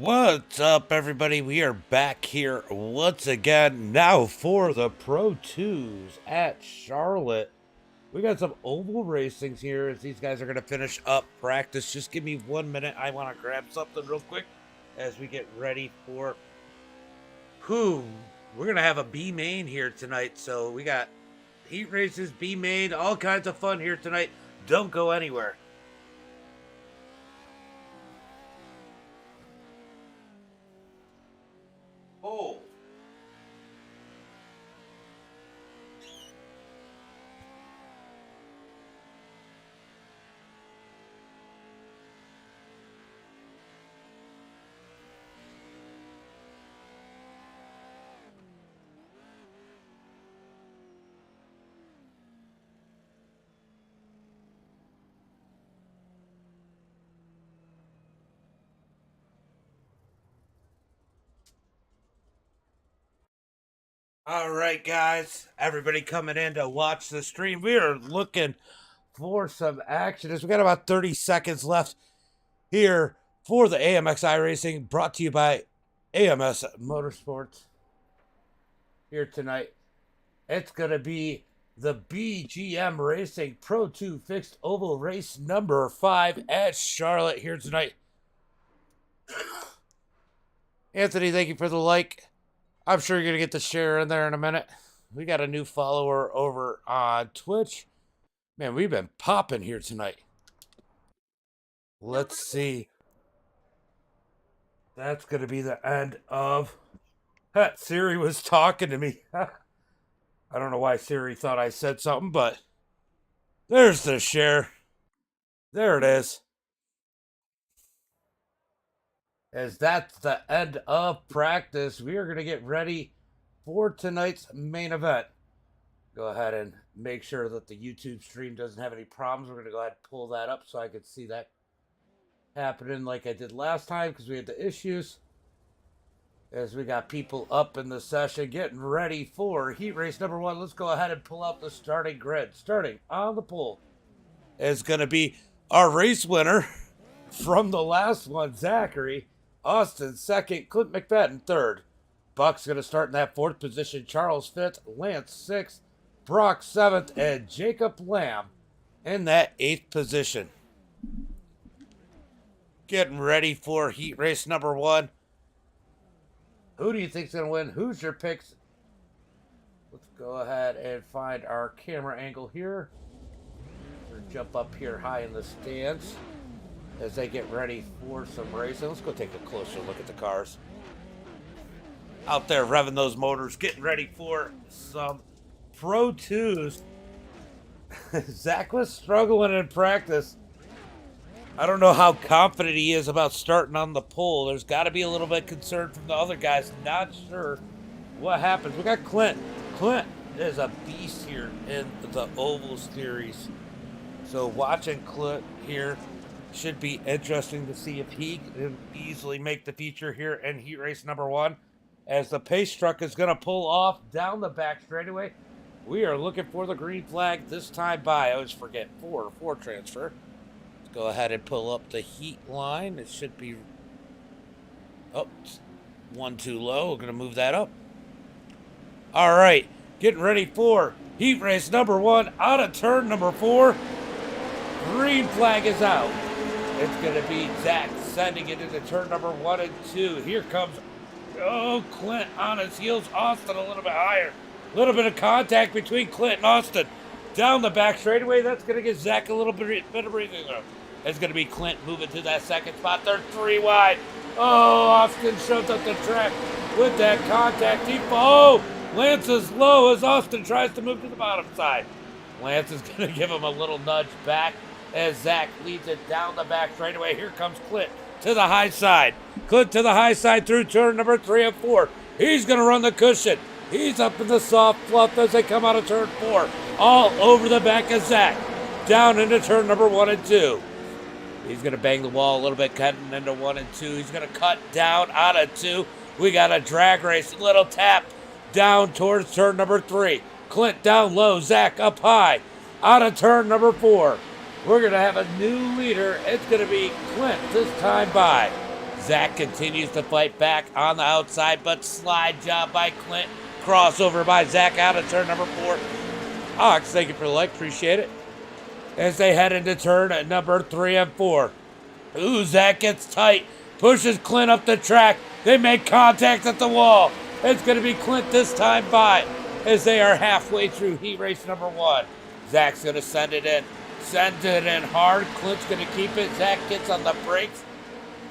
What's up, everybody? We are back here once again, now for the Pro 2s at Charlotte. We got some oval racings here as these guys are going to finish up practice. Just give me 1 minute. I want to grab something real quick as we get ready for We're going to have a B main here tonight. So we got heat races, B main, all kinds of fun here tonight. Don't go anywhere. Oh. All right, guys, everybody coming in to watch the stream. We are looking for some action as we got about 30 seconds left here for the AMX iRacing, brought to you by AMS Motorsports here tonight. It's going to be the BGM Racing Pro 2 Fixed Oval Race number 5 at Charlotte here tonight. Anthony, thank you for the like. I'm sure you're going to get the share in there in a minute. We got a new follower over on Twitch. Man, we've been popping here tonight. Let's see. That's going to be the end of... Siri was talking to me. I don't know why Siri thought I said something, but there's the share. There it is. As that's the end of practice, we are going to get ready for tonight's main event. Go ahead and make sure that the YouTube stream doesn't have any problems. We're going to go ahead and pull that up so I can see that happening like I did last time because we had the issues. As we got people up in the session getting ready for heat race number 1. Let's go ahead and pull out the starting grid. Starting on the pole is going to be our race winner from the last one, Zachary. Austin second, Clint McFadden third. Buck's going to start in that 4th position. Charles 5th, Lance 6th, Brock 7th, and Jacob Lamb in that 8th position. Getting ready for heat race number 1. Who do you think's going to win? Who's your picks? Let's go ahead and find our camera angle here. We'll jump up here high in the stands as they get ready for some racing. Let's go take a closer look at the cars. Out there revving those motors, getting ready for some Pro 2s. Zach was struggling in practice. I don't know how confident he is about starting on the pole. There's got to be a little bit of concern from the other guys. Not sure what happens. We got Clint. Clint is a beast here in the Oval Series. So watching Clint here should be interesting to see if he can easily make the feature here in heat race number 1. As the pace truck is going to pull off down the back straightaway. We are looking for the green flag this time by. I always forget 4 transfer. Let's go ahead and pull up the heat line. It should be... Oh, 1 too low. We're going to move that up. All right. Getting ready for heat race number 1 out of turn number 4. Green flag is out. It's going to be Zach sending it into turn number 1 and 2. Here comes, Clint on his heels. Austin a little bit higher. A little bit of contact between Clint and Austin. Down the back straightaway. That's going to give Zach a little bit of breathing room. It's going to be Clint moving to that second spot. They're 3 wide. Oh, Austin shows up the track with that contact. Lance is low as Austin tries to move to the bottom side. Lance is going to give him a little nudge back as Zach leads it down the back straightaway. Here comes Clint to the high side. Clint to the high side through turn number 3 and 4. He's going to run the cushion. He's up in the soft fluff as they come out of turn 4. All over the back of Zach. Down into turn number 1 and 2. He's going to bang the wall a little bit, cutting into 1 and 2. He's going to cut down out of 2. We got a drag race. A little tap down towards turn number 3. Clint down low. Zach up high. Out of turn number 4. We're going to have a new leader. It's going to be Clint this time by. Zach continues to fight back on the outside, but slide job by Clint. Crossover by Zach out of turn number 4. Ox, thank you for the like, appreciate it. As they head into turn at number 3 and 4. Ooh, Zach gets tight, pushes Clint up the track. They make contact at the wall. It's going to be Clint this time by, as they are halfway through heat race number 1. Zach's going to send it in. Sends it in hard. Clint's going to keep it. Zach gets on the brakes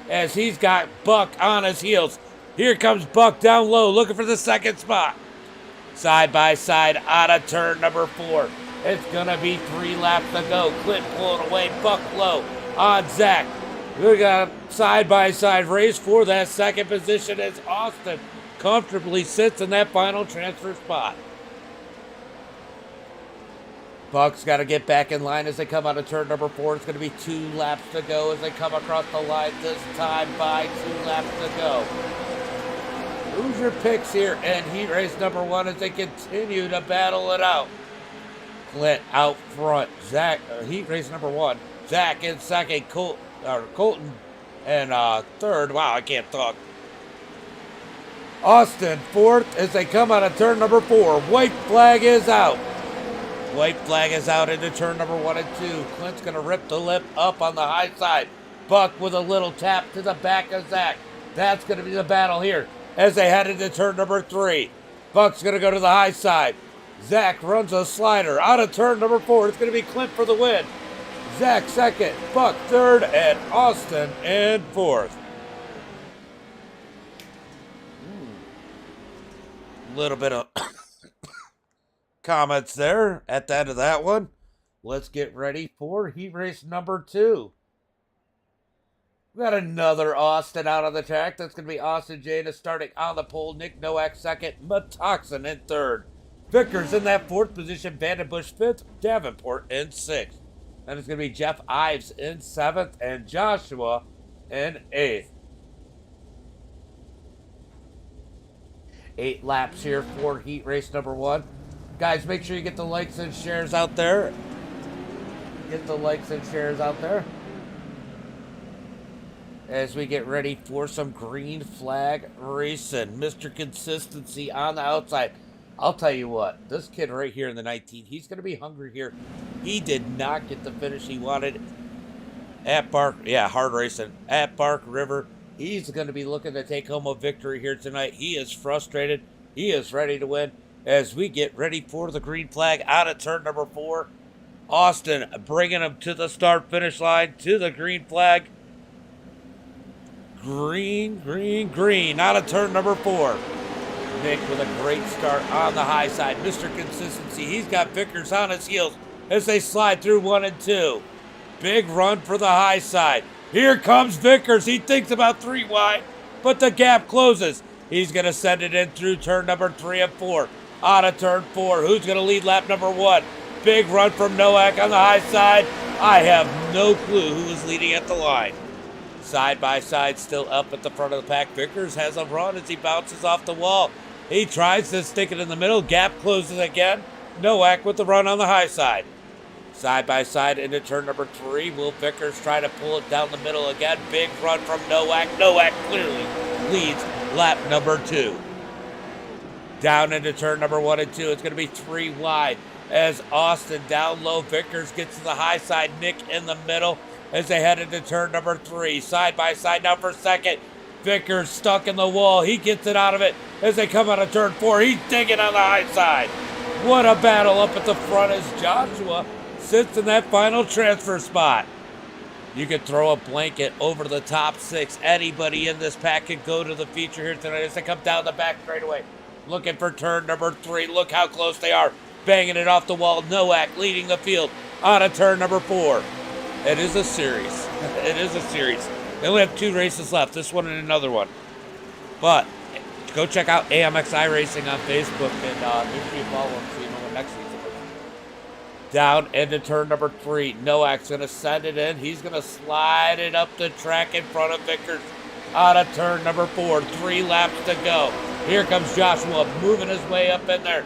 as he's got Buck on his heels. Here comes Buck down low, looking for the second spot. Side by side out of turn number 4. It's going to be 3 laps to go. Clint pulling away, Buck low on Zach. We got a side by side race for that second position as Austin comfortably sits in that final transfer spot. Buck's got to get back in line as they come out of turn number 4. It's going to be 2 laps to go as they come across the line this time by 2 laps to go. Who's your picks here in heat race number 1 as they continue to battle it out? Clint out front. Zach, heat race number 1. Zach in second. Colton in third. Wow, I can't talk. Austin fourth as they come out of turn number 4. White flag is out. White flag is out into turn number 1 and 2. Clint's going to rip the lip up on the high side. Buck with a little tap to the back of Zach. That's going to be the battle here as they head into turn number 3. Buck's going to go to the high side. Zach runs a slider out of turn number 4. It's going to be Clint for the win. Zach second, Buck third, and Austin in 4th. Little bit of comments there at the end of that one. Let's get ready for heat race number 2. We got another Austin out on the track. That's going to be Austin Jana starting on the pole. Nick Nowak second. Matoxin in third. Vickers in that 4th position. Vandenbush 5th. Davenport in 6th. Then it's going to be Jeff Ives in 7th. And Joshua in 8th. 8 laps here for heat race number 1. Guys, make sure you get the likes and shares out there. Get the likes and shares out there as we get ready for some green flag racing. Mr. Consistency on the outside. I'll tell you what, this kid right here in the 19, he's going to be hungry here. He did not get the finish he wanted at hard racing, at Bark River. He's going to be looking to take home a victory here tonight. He is frustrated. He is ready to win as we get ready for the green flag out of turn number 4. Austin bringing him to the start-finish line, to the green flag. Green, green, green out of turn number 4. Nick with a great start on the high side. Mr. Consistency, he's got Vickers on his heels as they slide through 1 and 2. Big run for the high side. Here comes Vickers. He thinks about 3 wide, but the gap closes. He's going to send it in through turn number 3 and 4. Out of turn 4. Who's going to lead lap number 1? Big run from Nowak on the high side. I have no clue who is leading at the line. Side by side, still up at the front of the pack. Vickers has a run as he bounces off the wall. He tries to stick it in the middle. Gap closes again. Nowak with the run on the high side. Side by side into turn number 3. Will Vickers try to pull it down the middle again? Big run from Nowak. Nowak clearly leads lap number 2. Down into turn number 1 and 2. It's going to be 3 wide as Austin down low. Vickers gets to the high side. Nick in the middle as they head into turn number 3. Side by side now for second. Vickers stuck in the wall. He gets it out of it as they come out of turn 4. He's digging on the high side. What a battle up at the front as Joshua sits in that final transfer spot. You could throw a blanket over the top 6. Anybody in this pack can go to the feature here tonight as they come down the back straightaway. Looking for turn number 3. Look how close they are. Banging it off the wall. Nowak leading the field on a turn number 4. It is a series. It is a series. They only have 2 races left, this one and another one. But go check out AMX iRacing on Facebook and make sure you follow them so you know when next season is. Down into turn number 3. Nowak's going to send it in. He's going to slide it up the track in front of Vickers out of turn number 4. 3 laps to go. Here comes Joshua moving his way up in there.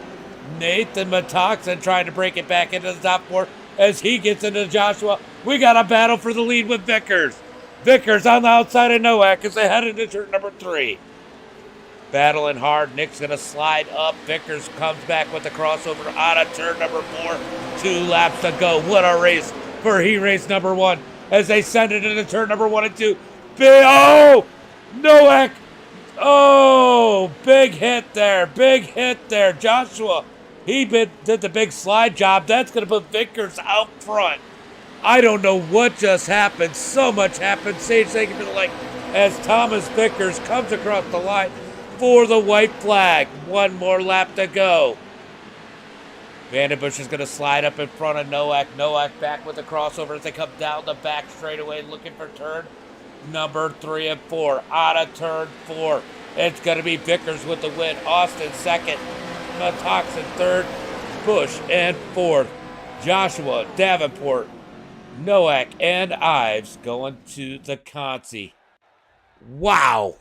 Nathan Matoxin trying to break it back into the top 4 as he gets into Joshua. We got a battle for the lead with Vickers. Vickers on the outside of Nowak as they head into turn number 3. Battling hard. Nick's going to slide up. Vickers comes back with the crossover out of turn number 4. 2 laps to go. What a race for heat race number 1 as they send it into turn number 1 and 2. Oh! Nowak! Oh! Big hit there. Big hit there. Joshua, he did the big slide job. That's going to put Vickers out front. I don't know what just happened. So much happened. Sage, thank you for the like. As Thomas Vickers comes across the line for the white flag. 1 more lap to go. Vandenbush is going to slide up in front of Nowak. Nowak back with the crossover as they come down the back straightaway looking for turn number 3 and 4. Out of turn 4. It's going to be Vickers with the win. Austin second. Matoxin third. Bush and fourth. Joshua, Davenport, Nowak, and Ives going to the Consi. Wow.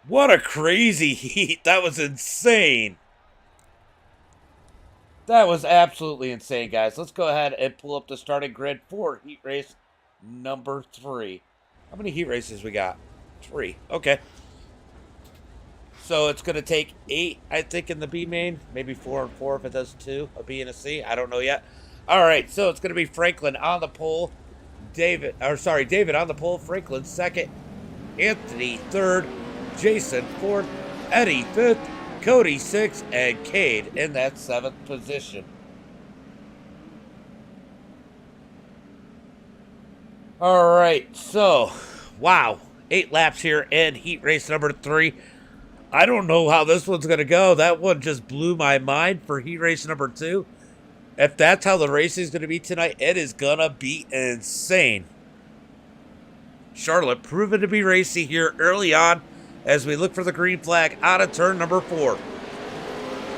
What a crazy heat. That was insane. That was absolutely insane, guys. Let's go ahead and pull up the starting grid for heat race number 3. How many heat races we got? 3. Okay. So it's going to take 8, I think, in the B main. Maybe 4 and 4 if it does 2. A B and a C. I don't know yet. All right. So it's going to be Franklin on the pole. David on the pole. Franklin second. Anthony third. Jason fourth. Eddie fifth. Cody 6th, and Cade in that 7th position. All right, so, wow, 8 laps here in heat race number 3. I don't know how this one's going to go. That one just blew my mind for heat race number 2. If that's how the race is going to be tonight, it is going to be insane. Charlotte proven to be racy here early on, as we look for the green flag out of turn number 4.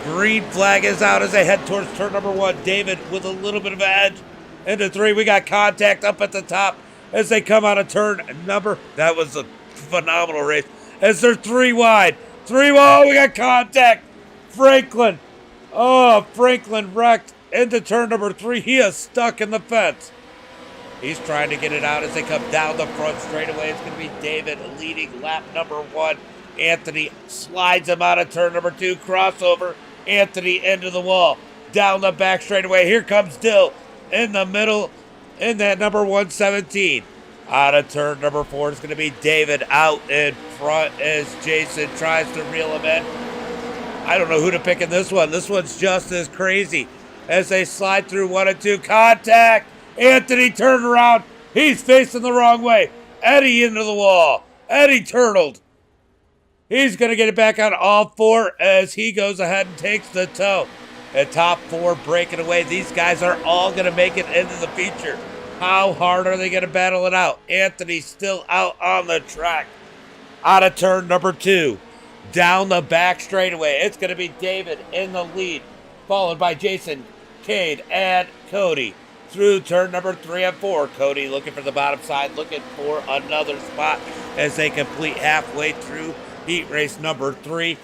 Green flag is out as they head towards turn number 1. David with a little bit of an edge into 3. We got contact up at the top as they come out of turn number. That was a phenomenal race as they're 3 wide. 3 wide. We got contact. Franklin. Oh, Franklin wrecked into turn number 3. He is stuck in the fence. He's trying to get it out as they come down the front straightaway. It's going to be David leading lap number 1. Anthony slides him out of turn number 2. Crossover. Anthony into the wall. Down the back straightaway. Here comes Dill in the middle in that number 117. Out of turn number 4 is going to be David out in front as Jason tries to reel him in. I don't know who to pick in this one. This one's just as crazy as they slide through 1 and 2. Contact. Anthony turned around. He's facing the wrong way. Eddie into the wall. Eddie turtled. He's going to get it back on all 4 as he goes ahead and takes the tow. The top 4 breaking away. These guys are all going to make it into the feature. How hard are they going to battle it out? Anthony's still out on the track. Out of turn number 2. Down the back straightaway. It's going to be David in the lead, followed by Jason, Cade, and Cody. Through turn number 3 and 4. Cody looking for the bottom side, looking for another spot as they complete halfway through heat race number 3.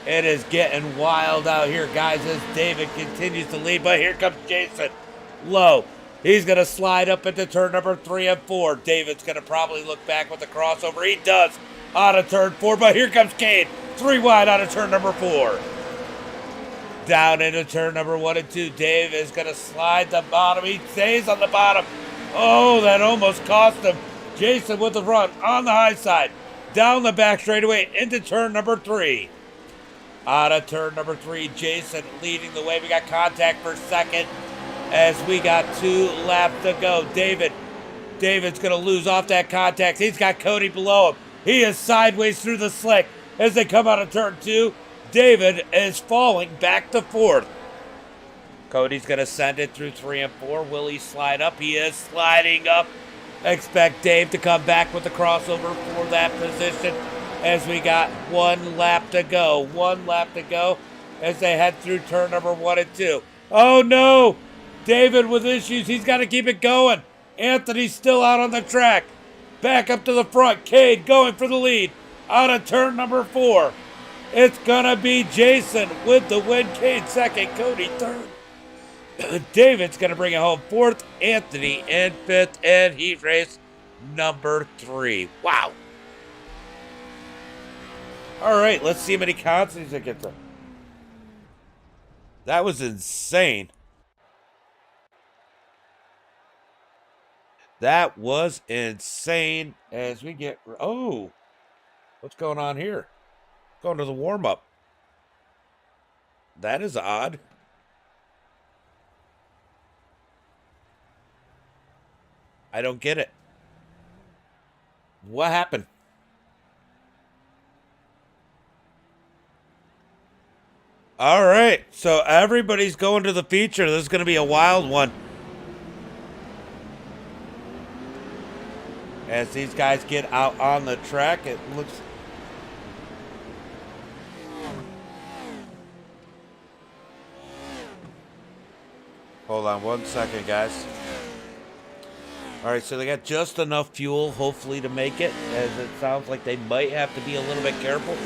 It is getting wild out here, guys, as David continues to lead. But here comes Jason. Low. He's going to slide up into turn number 3 and 4. David's going to probably look back with the crossover. He does out of turn 4. But here comes Cade. 3 wide out of turn number 4. Down into turn number 1 and 2. Dave is going to slide the bottom. He stays on the bottom. Oh, that almost cost him. Jason with the run on the high side. Down the back straightaway into turn number 3. Out of turn number 3, Jason leading the way. We got contact for second as we got 2 laps to go. David's going to lose off that contact. He's got Cody below him. He is sideways through the slick as they come out of turn 2. David is falling back to 4th. Cody's going to send it through 3 and 4. Will he slide up? He is sliding up. Expect Dave to come back with the crossover for that position as we got 1 lap to go. 1 lap to go as they head through turn number 1 and 2. Oh, no. David with issues. He's got to keep it going. Anthony's still out on the track. Back up to the front. Cade going for the lead out of turn number 4. It's going to be Jason with the win. Cade second. Cody third. David's going to bring it home 4th, Anthony in 5th, and heat race number 3. Wow. All right, let's see how many constants it gets. That was insane. That was insane. As we get... Oh, what's going on here? Going to the warm-up. That is odd. I don't get it. What happened? All right, so everybody's going to the feature. This is going to be a wild one. As these guys get out on the track, it looks... Hold on 1 second, guys. All right, so they got just enough fuel, hopefully, to make it, as it sounds like they might have to be a little bit careful.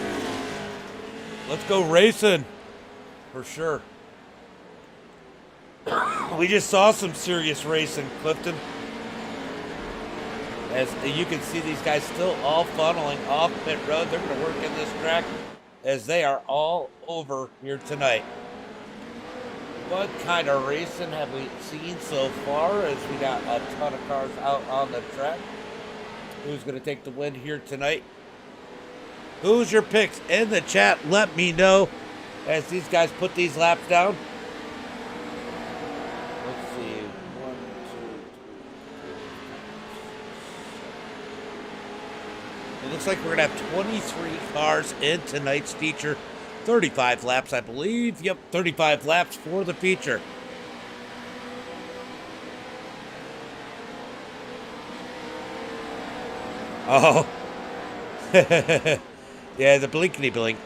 Let's go racing, for sure. We just saw some serious racing, Clifton. As you can see, these guys still all funneling off pit road. They're going to work in this track as they are all over here tonight. What kind of racing have we seen so far as we got a ton of cars out on the track? Who's going to take the win here tonight? Who's your picks in the chat? Let me know as these guys put these laps down. Let's see. 1, 2, 3. It looks like we're going to have 23 cars in tonight's feature. 35 laps, I believe. Yep, 35 laps for the feature. Oh. Yeah, the blinkety blink.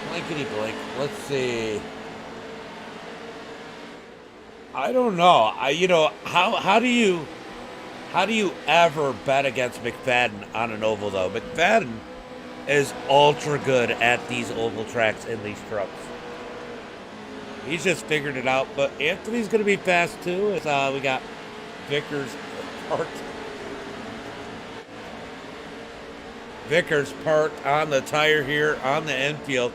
Blinkety blink. Let's see. I don't know. How do you ever bet against McFadden on an oval though? McFadden is ultra good at these oval tracks in these trucks. He's just figured it out, but Anthony's going to be fast too. As we got Vickers parked on the tire here on the infield.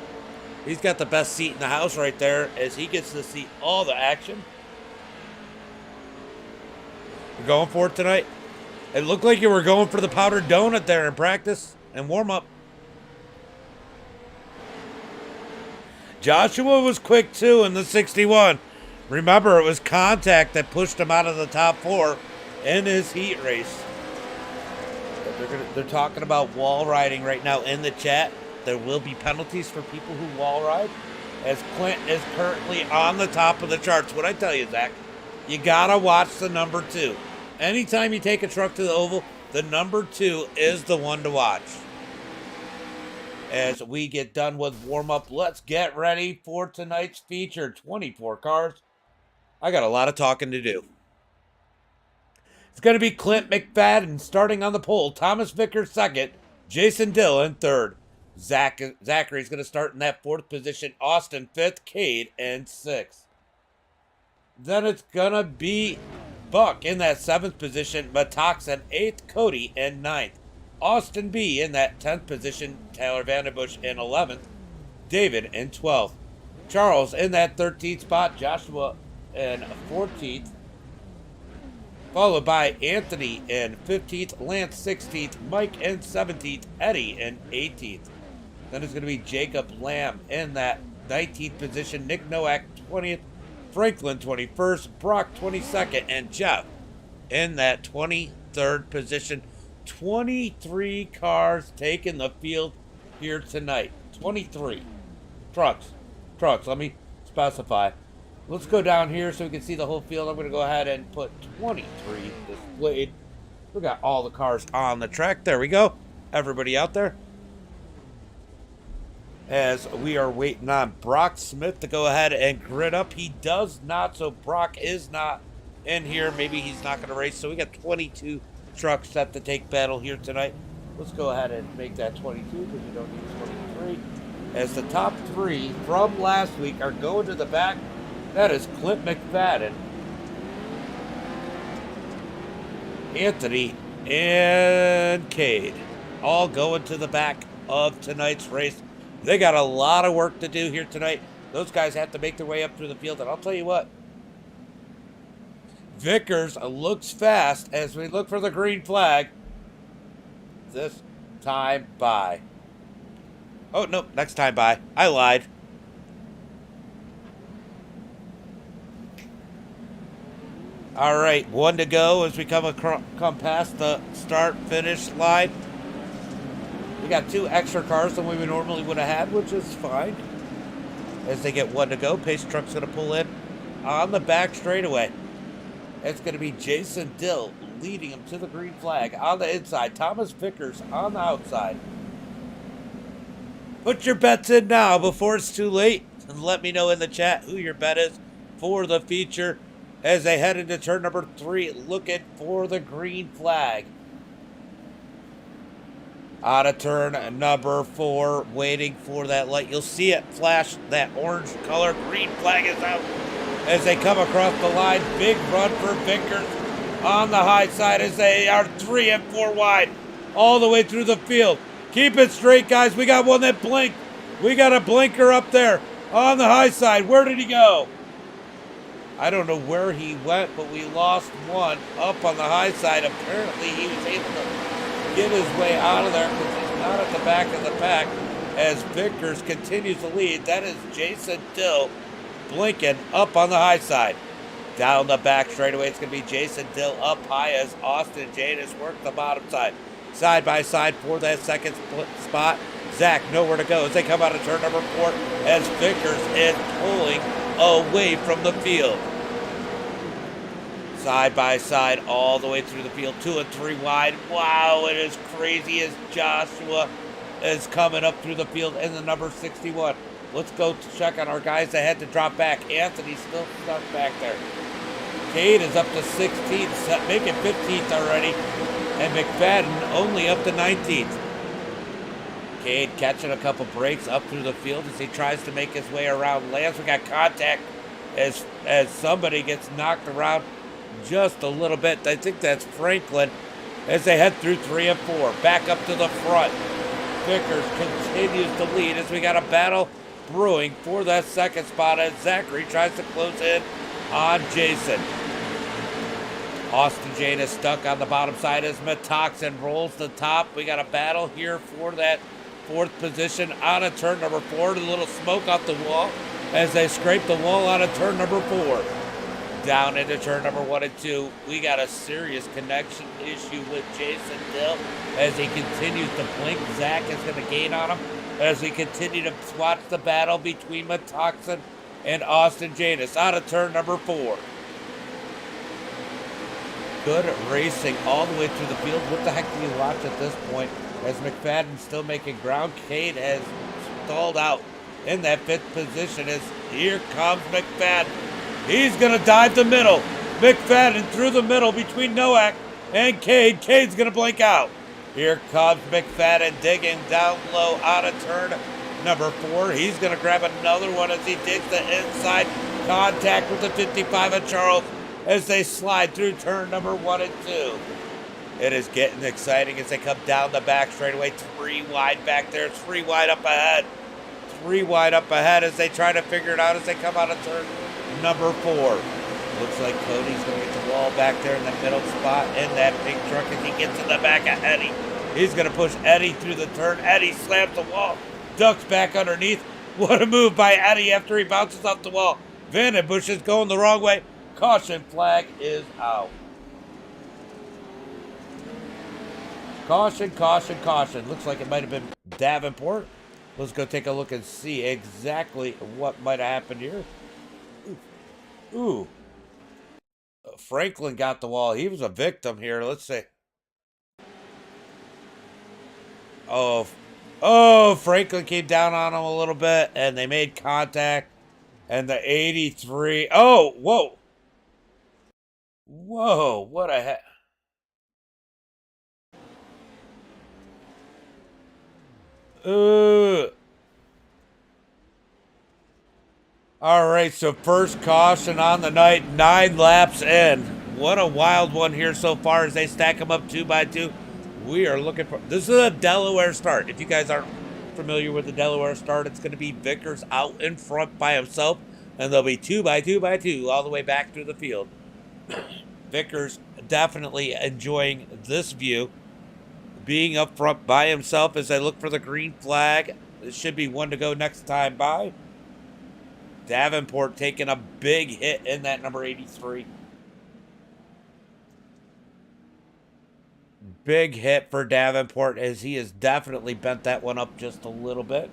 He's got the best seat in the house right there as he gets to see all the action. You're going for it tonight? It looked like you were going for the powdered donut there in practice and warm up. Joshua was quick too in the 61. Remember, it was contact that pushed him out of the top 4 in his heat race. They're talking about wall riding right now in the chat. There will be penalties for people who wall ride, as Clint is currently on the top of the charts. What I tell you, Zach, you gotta watch the number 2. Anytime you take a truck to the oval, the number 2 is the one to watch. As we get done with warm-up, let's get ready for tonight's feature. 24 cars. I got a lot of talking to do. It's going to be Clint McFadden starting on the pole. Thomas Vickers second. Jason Dillon third. Zachary's going to start in that 4th position. Austin 5th. Cade in 6th. Then it's going to be Buck in that 7th position. Matoxen 8th. Cody in 9th. Austin B in that 10th position. Tyler Vanderbush in 11th. David in 12th. Charles in that 13th spot. Joshua in 14th. Followed by Anthony in 15th. Lance 16th. Mike in 17th. Eddie in 18th. Then it's going to be Jacob Lamb in that 19th position. Nick Nowak 20th. Franklin 21st. Brock 22nd. And Jeff in that 23rd position. 23 cars taking the field here tonight. 23 trucks. Let me specify. Let's go down here so we can see the whole field. I'm going to go ahead and put 23 displayed. We got all the cars on the track. There we go. Everybody out there. As we are waiting on Brock Smith to go ahead and grid up. He does not, so Brock is not in here. Maybe he's not going to race. So we got 22 trucks set to take battle here tonight. Let's go ahead and make that 22 because we don't need 23. as the top 3 from last week are going to the back. That is Clint McFadden, Anthony, and Cade, all going to the back of tonight's race. They got a lot of work to do here tonight. Those guys have to make their way up through the field, and I'll tell you what, Vickers looks fast as we look for the green flag. This time by. Oh, no, next time by. I lied. All right, 1 to go as we come past the start-finish line. We got 2 extra cars than we normally would have had, which is fine. As they get 1 to go, Pace Truck's going to pull in on the back straightaway. It's going to be Jason Dill leading him to the green flag on the inside. Thomas Vickers on the outside. Put your bets in now before it's too late. And let me know in the chat who your bet is for the feature as they head into turn number 3, looking for the green flag. Out of turn number 4, waiting for that light. You'll see it flash that orange color. Green flag is out as they come across the line. Big run for Vickers on the high side as they are 3 and 4 wide all the way through the field. Keep it straight, guys. We got one that blinked. We got a blinker up there on the high side. Where did he go? I don't know where he went, but we lost one up on the high side. Apparently, he was able to get his way out of there because he's not at the back of the pack as Vickers continues to lead. That is Jason Dill blinking up on the high side. Down the back straightaway, it's going to be Jason Dill up high as Austin Janus work the bottom side. Side by side for that second spot. Zach nowhere to go as they come out of turn number 4 as Vickers is pulling away from the field. Side by side all the way through the field. 2 and 3 wide. Wow, it is crazy as Joshua is coming up through the field in the number 61. Let's go check on our guys that had to drop back. Anthony's still stuck back there. Cade is up to 16th, making 15th already. And McFadden only up to 19th. Cade catching a couple breaks up through the field as he tries to make his way around Lance. We got contact as somebody gets knocked around just a little bit. I think that's Franklin as they head through 3 and 4. Back up to the front. Vickers continues to lead as we got a battle brewing for that second spot as Zachary tries to close in on Jason. Austin Janus stuck on the bottom side as Metoxin rolls the top. We got a battle here for that 4th position out of turn number 4. A little smoke off the wall as they scrape the wall out of turn number 4. Down into turn number 1 and 2. We got a serious connection issue with Jason Dill as he continues to blink. Zach is going to gain on him as we continue to watch the battle between Metoxin and Austin Janus out of turn number 4. Good racing all the way through the field. What the heck do you watch at this point? As McFadden's still making ground. Cade has stalled out in that 5th position as here comes McFadden. He's going to dive the middle. McFadden through the middle between Nowak and Cade. Cade's going to blink out. Here comes McFadden digging down low out of turn number 4. He's going to grab another one as he digs the inside. Contact with the 55 of Charles as they slide through turn number 1 and 2. It is getting exciting as they come down the back straightaway. 3 wide back there, 3 wide up ahead. 3 wide up ahead as they try to figure it out as they come out of turn number 4. Looks like Cody's going to get the wall back there in the middle spot in that big truck as he gets in the back of Eddie. He's going to push Eddie through the turn. Eddie slams the wall, ducks back underneath. What a move by Eddie after he bounces off the wall. Vandenbush is going the wrong way. Caution flag is out. Caution, caution, caution. Looks like it might have been Davenport. Let's go take a look and see exactly what might have happened here. Ooh. Franklin got the wall. He was a victim here. Let's see. Oh, Franklin came down on him a little bit, and they made contact. And the 83. Oh, whoa. Whoa, what a heck. All right, so first caution on the night, 9 laps in. What a wild one here so far as they stack them up 2 by 2. We are looking for, this is a Delaware start. If you guys aren't familiar with the Delaware start, it's going to be Vickers out in front by himself, and they'll be 2 by 2 by 2 all the way back through the field. Vickers definitely enjoying this view, being up front by himself as they look for the green flag. This should be 1 to go next time by. Davenport taking a big hit in that number 83. Big hit for Davenport as he has definitely bent that one up just a little bit.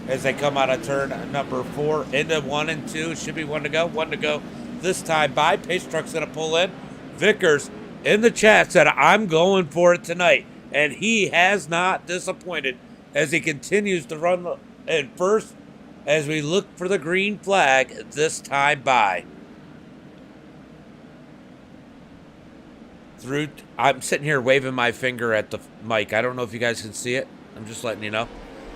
As they come out of turn number 4 into 1 and 2. Should be 1 to go. 1 to go this time by. Pace truck's going to pull in. Vickers in the chat said, I'm going for it tonight. And he has not disappointed as he continues to run in first as we look for the green flag this time by. I'm sitting here waving my finger at the mic. I don't know if you guys can see it. I'm just letting you know.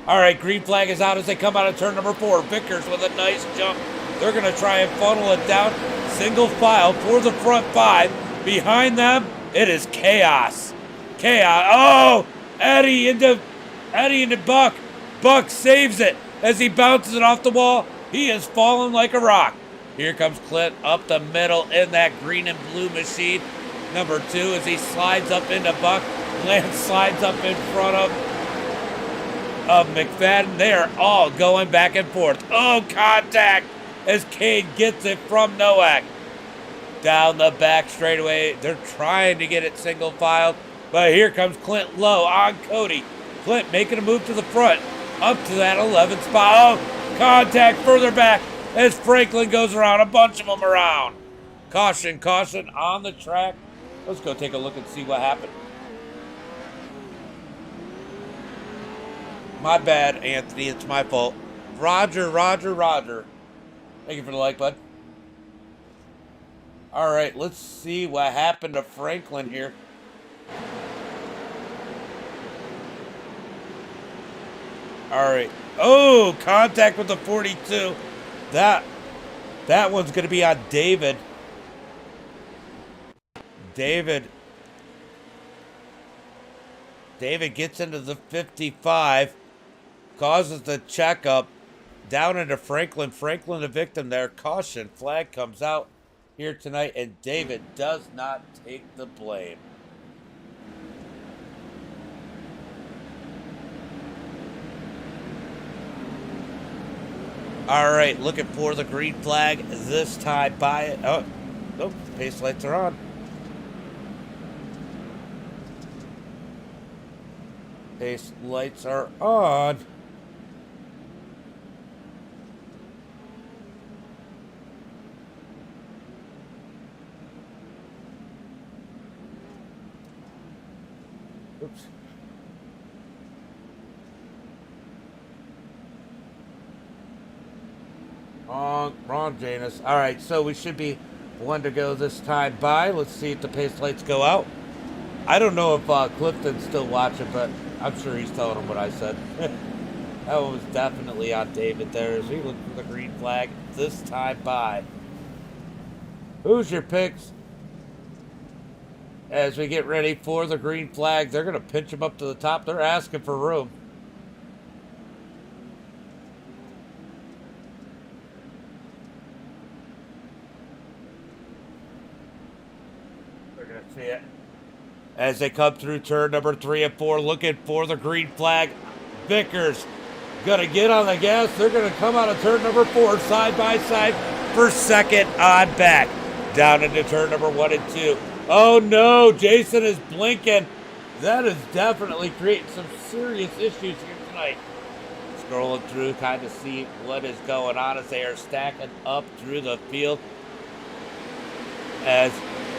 All right, green flag is out as they come out of turn number 4. Vickers with a nice jump. They're going to try and funnel it down. Single file for the front 5. Behind them, it is chaos. Chaos. Oh, Eddie into Buck. Buck saves it. As he bounces it off the wall, he is falling like a rock. Here comes Clint up the middle in that green and blue machine. Number 2 as he slides up into Buck. Lance slides up in front of McFadden. They are all going back and forth. Oh, contact as Cade gets it from Nowak. Down the back straightaway. They're trying to get it single filed. But here comes Clint Lowe on Cody. Clint making a move to the front. Up to that 11th spot. Oh, contact further back as Franklin goes around. A bunch of them around. Caution, caution on the track. Let's go take a look and see what happened. My bad, Anthony. It's my fault. Roger. Thank you for the like, bud. All right, let's see what happened to Franklin here. All right. Oh, contact with the 42. That one's going to be on David. David gets into the 55, causes the checkup down into Franklin. Franklin, the victim there. Caution flag comes out here tonight, and David does not take the blame. All right, looking for the green flag this time by it. Oh, nope, the pace lights are on. Pace lights are on. Oops. Wrong, Janus. All right, so we should be 1 to go this time by. Let's see if the pace lights go out. I don't know if Clifton's still watching, but I'm sure he's telling him what I said. That one was definitely on David there as we look for the green flag this time by. Who's your picks? As we get ready for the green flag, they're going to pinch him up to the top. They're asking for room. They're going to see it. As they come through turn number 3 and 4, looking for the green flag. Vickers gonna get on the gas. They're gonna come out of turn number 4 side by side for second on back. Down into turn number 1 and 2. Oh no, Jason is blinking. That is definitely creating some serious issues here tonight. Scrolling through, kind of see what is going on as they are stacking up through the field. As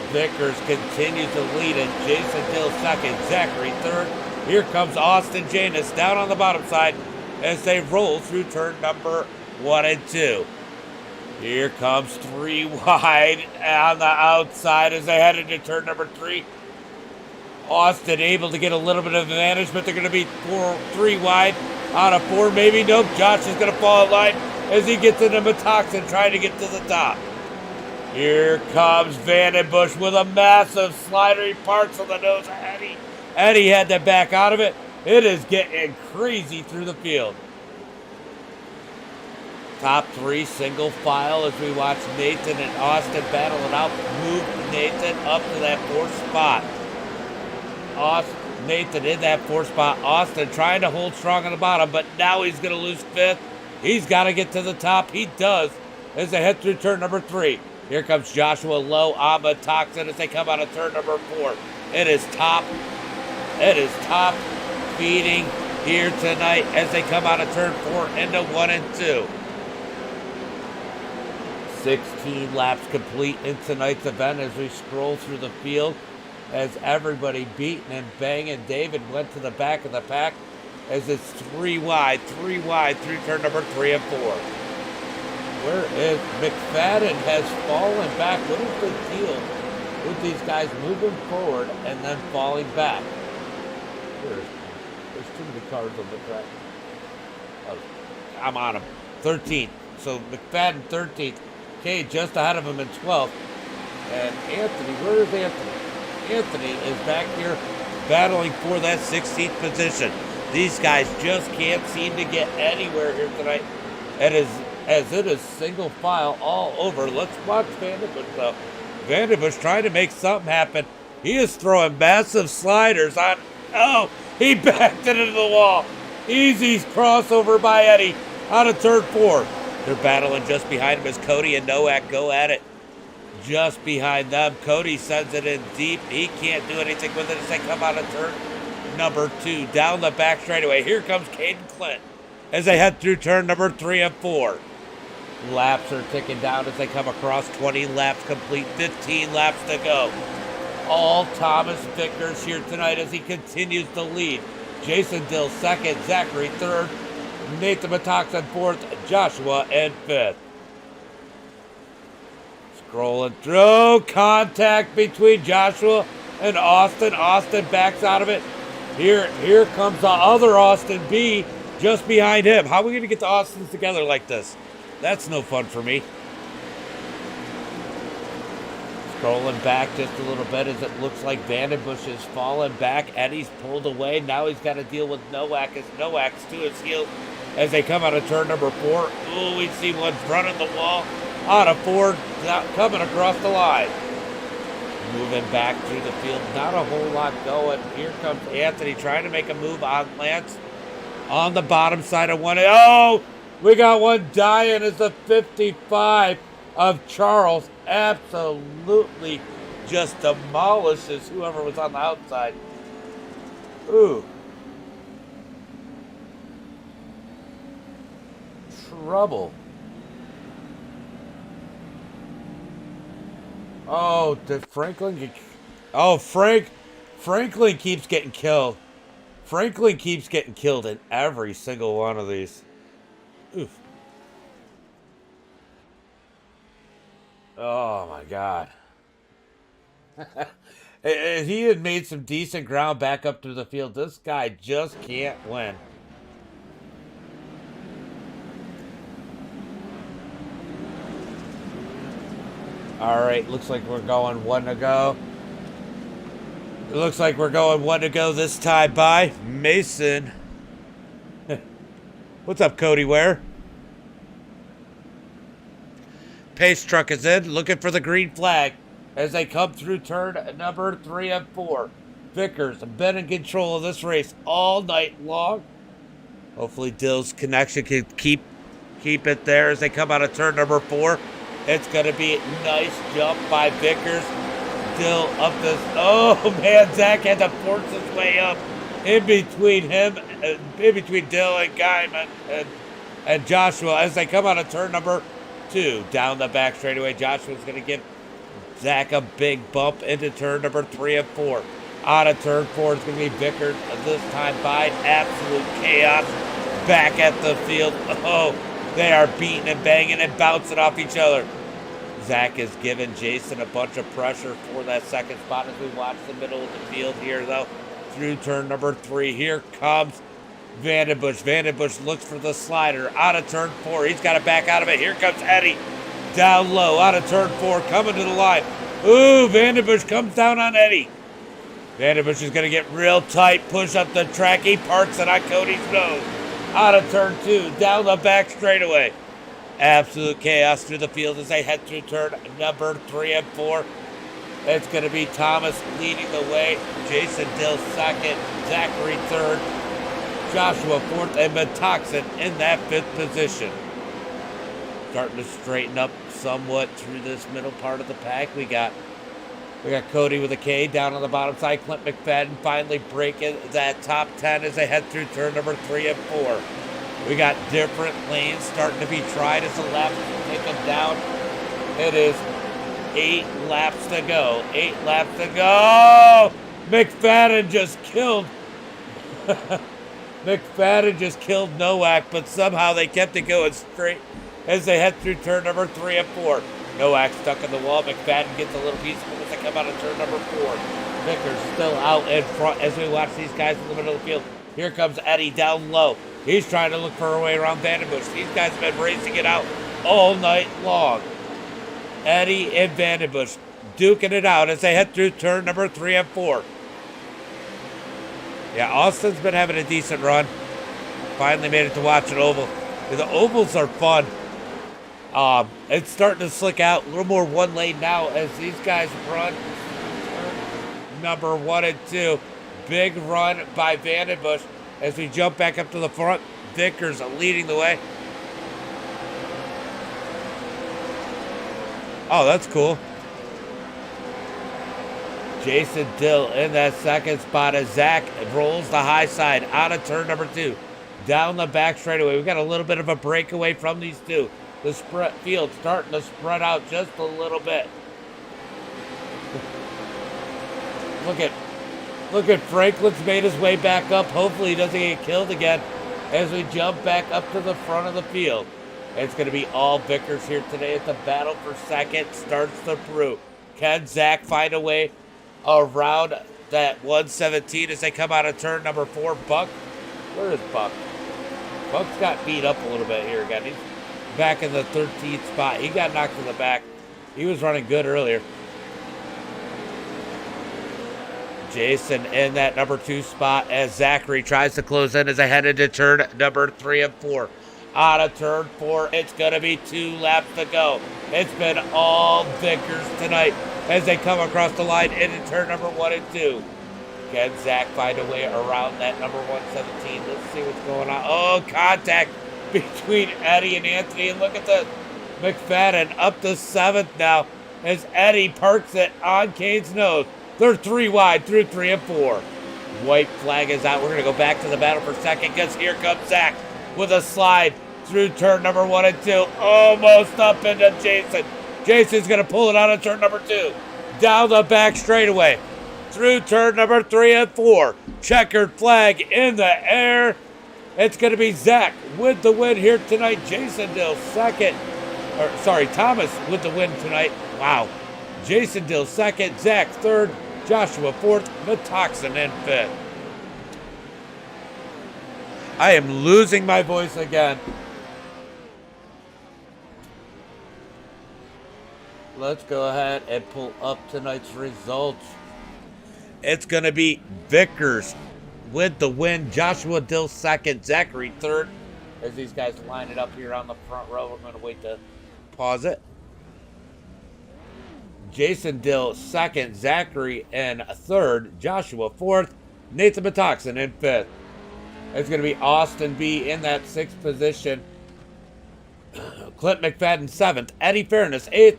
Vickers continues to lead in. Jason Dill second, Zachary third. Here comes Austin Janus down on the bottom side as they roll through turn number 1 and 2. Here comes 3 wide on the outside as they head into turn number 3. Austin able to get a little bit of advantage, but they're going to be 3 wide out of 4 maybe. Nope, Josh is going to fall in line. as he gets into Metoxin trying to get to the top. Here comes Vandenbush with a massive slider. He parts on the nose of Eddie. Eddie had to back out of it. It is getting crazy through the field. Top three single file as we watch Nathan and Austin battle it out. Move Nathan up to that fourth spot. Nathan in that fourth spot. Austin trying to hold strong on the bottom, but now he's going to lose fifth. He's got to get to the top. He does as they head through turn number 3. Here comes Joshua Lowe on the Toxin as they come out of turn number 4. It is top feeding here tonight as they come out of turn 4 into 1 and 2. 16 laps complete in tonight's event as we scroll through the field as everybody beating and banging. David went to the back of the pack as it's 3 wide through turn number 3 and 4. Where is McFadden has fallen back? What is the deal with these guys moving forward and then falling back? There's too many cars on the track. Oh, I'm on him. 13th. So McFadden 13th. Okay, just ahead of him in 12th. And Anthony, where is Anthony? Anthony is back here battling for that 16th position. These guys just can't seem to get anywhere here tonight. As it is single file all over. Let's watch Vandenbush though. Vandenbush trying to make something happen. He is throwing massive sliders on. Oh, he backed it into the wall. Easy crossover by Eddie out of turn 4. They're battling just behind him as Cody and Nowak go at it. Just behind them. Cody sends it in deep. He can't do anything with it as they come out of turn number 2. Down the back straightaway. Here comes Caden Clint as they head through turn number 3 and 4. Laps are ticking down as they come across. 20 laps complete. 15 laps to go. All Thomas Vickers here tonight as he continues to lead. Jason Dill second. Zachary third. Nathan Metoxin fourth. Joshua in fifth. Scrolling through. Contact between Joshua and Austin. Austin backs out of it. Here comes the other Austin B just behind him. How are we going to get the Austins together like this? That's no fun for me. Scrolling back just a little bit as it looks like Vandenbush is falling back. Eddie's pulled away. Now he's got to deal with Nowak as Nowak's to his heel as they come out of turn number 4. Ooh, we see one running the wall out of 4, coming across the line. Moving back through the field. Not a whole lot going. Here comes Anthony trying to make a move on Lance on the bottom side of 1. Oh! We got one dying as the 55 of Charles absolutely just demolishes whoever was on the outside. Ooh. Trouble. Oh, did Franklin get... Oh, Franklin keeps getting killed. Franklin keeps getting killed in every single one of these. Oof. Oh my God. He had made some decent ground back up to the field. This guy just can't win. All right, looks like we're going 1 to go. It looks like we're going 1 to go this time by Mason. What's up, Cody Ware? Pace truck is in, looking for the green flag as they come through turn number 3 and 4. Vickers have been in control of this race all night long. Hopefully Dill's connection can keep it there as they come out of turn number 4. It's going to be a nice jump by Vickers. Dill up this. Oh, man, Zach had to force his way up in between him, in between Dill and Guyman and Joshua as they come out of turn number 2. Down the back straightaway, Joshua's going to give Zach a big bump into turn number 3 and 4. Out of turn 4 is going to be Vickers this time by absolute chaos. Back at the field. Oh, they are beating and banging and bouncing off each other. Zach is giving Jason a bunch of pressure for that second spot as we watch the middle of the field here, though, through turn number 3. Here comes Vandenbush. Vandenbush looks for the slider. Out of turn 4. He's got to back out of it. Here comes Eddie. Down low. Out of turn 4. Coming to the line. Ooh, Vandenbush comes down on Eddie. Vandenbush is going to get real tight. Push up the track. He parks it on Cody's nose. Out of turn 2. Down the back straightaway. Absolute chaos through the field as they head through turn number 3 and 4. It's going to be Thomas leading the way. Jason Dill second. Zachary third. Joshua fourth. And Metoxin in that 5th position. Starting to straighten up somewhat through this middle part of the pack. We got Cody with a K down on the bottom side. Clint McFadden finally breaking that top 10 as they head through turn number 3 and 4. We got different lanes starting to be tried as the laps take them down. It is 8 laps to go. 8 laps to go. McFadden just killed. McFadden just killed Nowak, but somehow they kept it going straight as they head through turn number 3 and 4. Nowak stuck in the wall. McFadden gets a little piece of it as they come out of turn number 4. Vickers still out in front as we watch these guys in the middle of the field. Here comes Eddie down low. He's trying to look for a way around Vandenbush. These guys have been racing it out all night long. Eddie and Vandenbush duking it out as they head through turn number 3 and 4. Yeah, Austin's been having a decent run. Finally made it to watch an oval. The ovals are fun. It's starting to slick out. A little more one lane now as these guys run turn number 1 and 2. Big run by Vandenbush as we jump back up to the front. Vickers leading the way. Oh, that's cool. Jason Dill in that second spot as Zach rolls the high side out of turn number 2. Down the back straightaway. We've got a little bit of a breakaway from these two. The spread field starting to spread out just a little bit. Look at Franklin's made his way back up. Hopefully he doesn't get killed again as we jump back up to the front of the field. It's going to be all Vickers here today as the battle for second starts to brew. Can Zach find a way around that 117 as they come out of turn number 4? Buck, where is Buck? Buck's got beat up a little bit here again. He's back in the 13th spot. He got knocked in the back. He was running good earlier. Jason in that number 2 spot as Zachary tries to close in as they head into turn number 3 and 4. Out of turn 4, it's going to be 2 laps to go. It's been all Vickers tonight as they come across the line into turn number 1 and 2. Can Zach find a way around that number 117? Let's see what's going on. Oh, contact between Eddie and Anthony. And look at the McFadden up to 7th now as Eddie parks it on Cade's nose. They're 3 wide through 3 and 4. White flag is out. We're going to go back to the battle for second because here comes Zach with a slide through turn number 1 and 2. Almost up into Jason. Jason's going to pull it out of turn number 2. Down the back straightaway. Through turn number 3 and 4. Checkered flag in the air. It's going to be Zach with the win here tonight. Jason Dill second. Thomas with the win tonight. Wow. Jason Dill second. Zach third. Joshua fourth. Metoxin in 5th. I am losing my voice again. Let's go ahead and pull up tonight's results. It's going to be Vickers with the win. Joshua Dill second. Zachary third. As these guys line it up here on the front row, we're going to wait to pause it. Jason Dill second. Zachary in 3rd. Joshua 4th. Nathan Metoxin in 5th. It's going to be Austin B in that 6th position. Clint McFadden 7th. Eddie Farness 8th.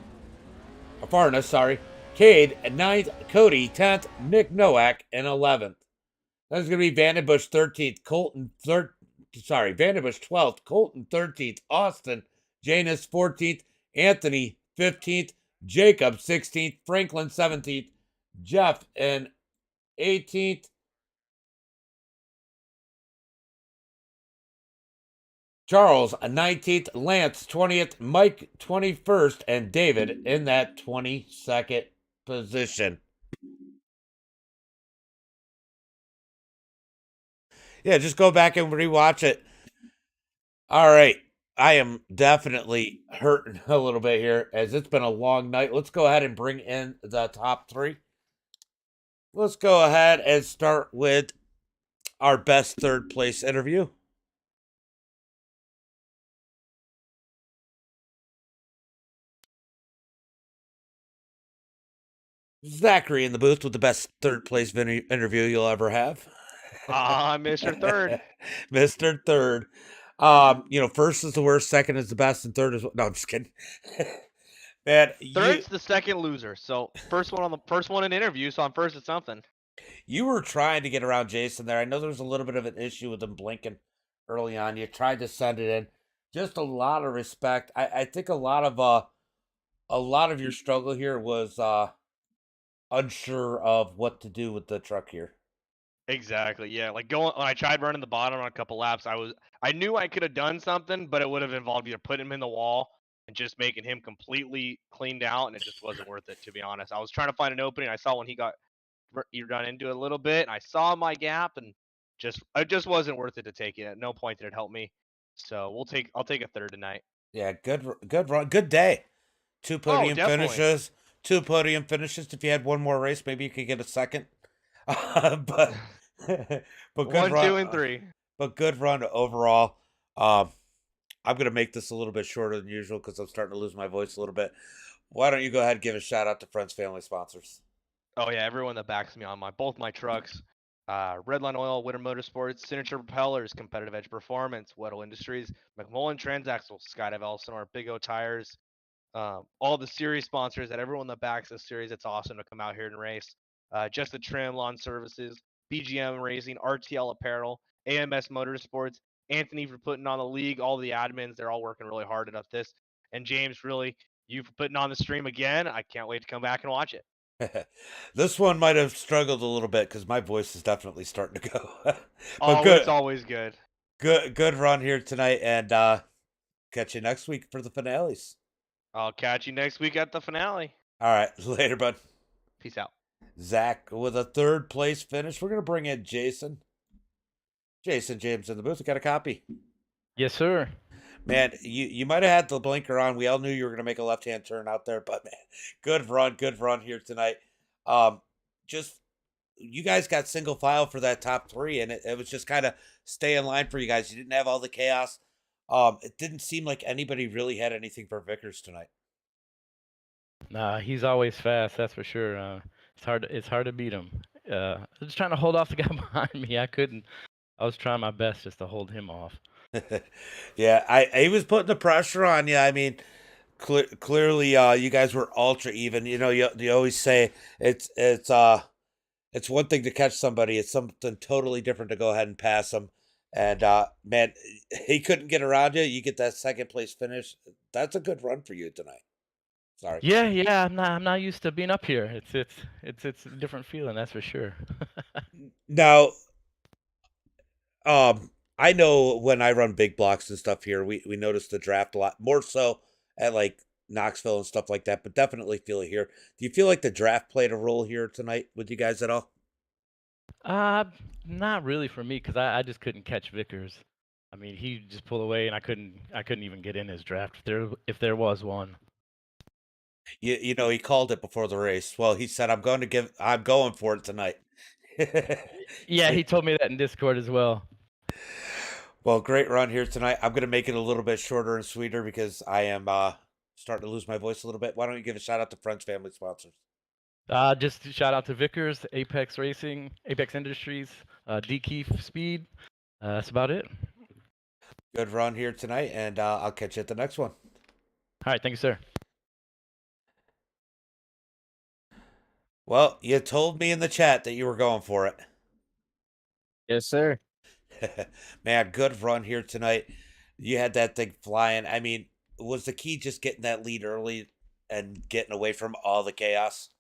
Cade at 9th. Cody 10th. Nick Nowak in 11th. That's going to be Vandenbush 13th. Vandenbush 12th. Colton 13th. Austin Janus 14th. Anthony 15th. Jacob 16th. Franklin 17th. Jeff in 18th. Charles 19th, Lance 20th, Mike 21st, and David in that 22nd position. Yeah, just go back and rewatch it. All right. I am definitely hurting a little bit here as it's been a long night. Let's go ahead and bring in the top three. Let's go ahead and start with our best third place interview. Zachary in the booth with the best third place interview you'll ever have. Mr. Third. Mr. Third. First is the worst, second is the best, and third is no, I'm just kidding. Man, Third's the second loser. So first one in interview, so I'm first at something. you were trying to get around Jason there. I know there was a little bit of an issue with him blinking early on. You tried to send it in. Just a lot of respect. I think a lot of your struggle here was unsure of what to do with the truck here. Exactly. Yeah. Like when I tried running the bottom on a couple laps, I knew I could have done something, but it would have involved either putting him in the wall and just making him completely cleaned out, and it just wasn't worth it, to be honest. I was trying to find an opening. I saw when he run into it a little bit, and I saw my gap, and it just wasn't worth it to take it. At no point did it help me. So I'll take a third tonight. Yeah, good run, good day. Two Oh, podium definitely. finishes. Two podium finishes. If you had one more race, maybe you could get a second. But but good 1, run. 2, and 3. But good run overall. Um, I'm gonna make this a little bit shorter than usual because I'm starting to lose my voice a little bit. Why don't you go ahead and give a shout out to friends, family, sponsors? Oh yeah, everyone that backs me on both my trucks. Redline Oil, Winter Motorsports, Signature Propellers, Competitive Edge Performance, Weddle Industries, McMullen Transaxle, Skydive Elsinore, Big O Tires, all the series sponsors, that everyone that backs this series. It's awesome to come out here and race. Just the Trim Lawn Services, BGM Racing, RTL Apparel, AMS Motorsports, Anthony for putting on the league, all the admins, they're all working really hard at this. And James, really, you for putting on the stream again. I can't wait to come back and watch it. This one might have struggled a little bit because my voice is definitely starting to go. But Oh, it's good, always good. good run here tonight, and catch you next week for the finales. I'll catch you next week at the finale. All right, later, bud. Peace out. Zach with a third place finish. We're gonna bring in Jason. Jason James in the booth. We got a copy. Yes, sir. Man, you might have had the blinker on. We all knew you were gonna make a left hand turn out there, but man, good run here tonight. Just you guys got single file for that top three, and it was just kind of stay in line for you guys. You didn't have all the chaos. It didn't seem like anybody really had anything for Vickers tonight. Nah, he's always fast. That's for sure. It's hard to beat him. I was trying to hold off the guy behind me. I couldn't. I was trying my best just to hold him off. Yeah, he was putting the pressure on you. I mean, clearly, you guys were ultra even. You know, you always say it's one thing to catch somebody; it's something totally different to go ahead and pass them. And man, he couldn't get around you. You get that second place finish. That's a good run for you tonight. Sorry. Yeah. I'm not used to being up here. It's a different feeling. That's for sure. Now, I know when I run big blocks and stuff here, we notice the draft a lot more so at like Knoxville and stuff like that, but definitely feel it here. Do you feel like the draft played a role here tonight with you guys at all? Uh, Not really for me because I just couldn't catch Vickers. I mean, he just pulled away, and I couldn't even get in his draft if there was one. You know, he called it before the race. Well, he said, I'm going for it tonight. Yeah, he told me that in Discord as well. Well, great run here tonight. I'm going to make it a little bit shorter and sweeter because I am starting to lose my voice a little bit. Why don't you give a shout out to Friends Family Sponsors? Just shout out to Vickers, Apex Racing, Apex Industries, DKeef Speed. That's about it. Good run here tonight, and I'll catch you at the next one. All right, thank you, sir. Well, you told me in the chat that you were going for it. Yes, sir. Man, good run here tonight. You had that thing flying. I mean, was the key just getting that lead early and getting away from all the chaos?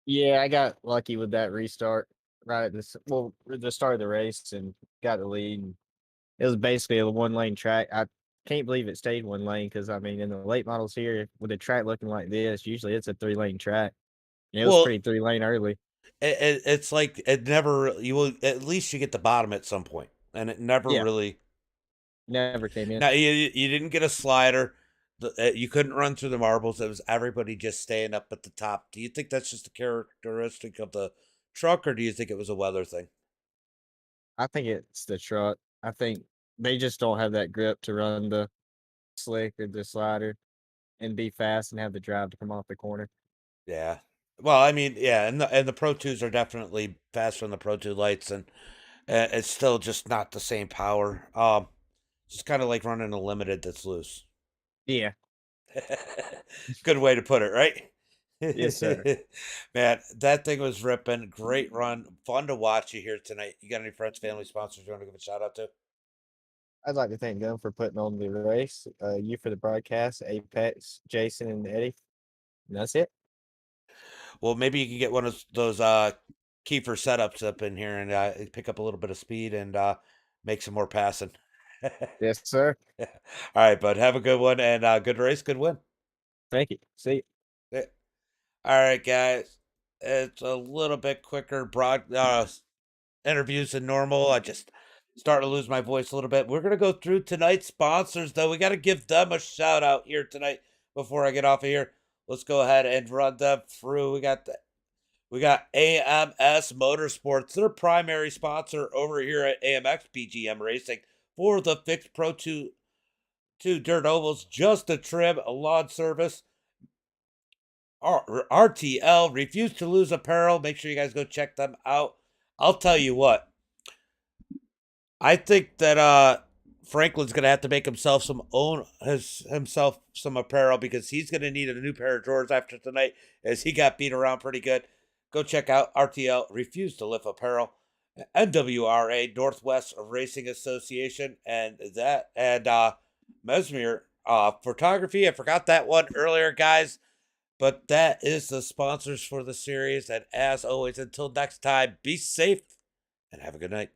Yeah, I got lucky with that restart right at the start of the race and got the lead. And it was basically a one lane track. I can't believe it stayed one lane because I mean, in the late models here, with the track looking like this, usually it's a 3-lane track. And it was Well, pretty 3-lane early. It's like it never. You will at least you get the bottom at some point, and it never Yeah. really. Never came in. Now you didn't get a slider. You couldn't run through the marbles. It was everybody just staying up at the top. Do you think that's just a characteristic of the truck, or do you think it was a weather thing? I think it's the truck. I think they just don't have that grip to run the slick or the slider and be fast and have the drive to come off the corner. Yeah. Well, I mean, yeah, and the Pro Twos are definitely faster than the Pro Two lights, and it's still just not the same power. Just kind of like running a limited that's loose. Yeah. Good way to put it, right? Yes, sir. Man, that thing was ripping. Great run. Fun to watch you here tonight. You got any friends, family, sponsors you want to give a shout out to? I'd like to thank them for putting on the race, you for the broadcast, Apex, Jason, and Eddie. And that's it. Well, maybe you can get one of those Kiefer setups up in here and pick up a little bit of speed and make some more passing. Yes, sir. All right, bud. Have a good one and good race, good win. Thank you. See you. Yeah. All right, guys. It's a little bit quicker interviews than normal. I just starting to lose my voice a little bit. We're gonna go through tonight's sponsors, though. We got to give them a shout out here tonight before I get off of here. Let's go ahead and run them through. We got AMS Motorsports, their primary sponsor over here at AMX BGM Racing for the fixed Pro 2 dirt ovals, just a trim, a lawn service. RTL, Refuse to Lose Apparel. Make sure you guys go check them out. I'll tell you what, I think that Franklin's gonna have to make himself some apparel because he's gonna need a new pair of drawers after tonight, as he got beat around pretty good. Go check out RTL Refuse to Lift Apparel, NWRA Northwest Racing Association, and Mesmer Photography. I forgot that one earlier, guys. But that is the sponsors for the series. And as always, until next time, be safe and have a good night.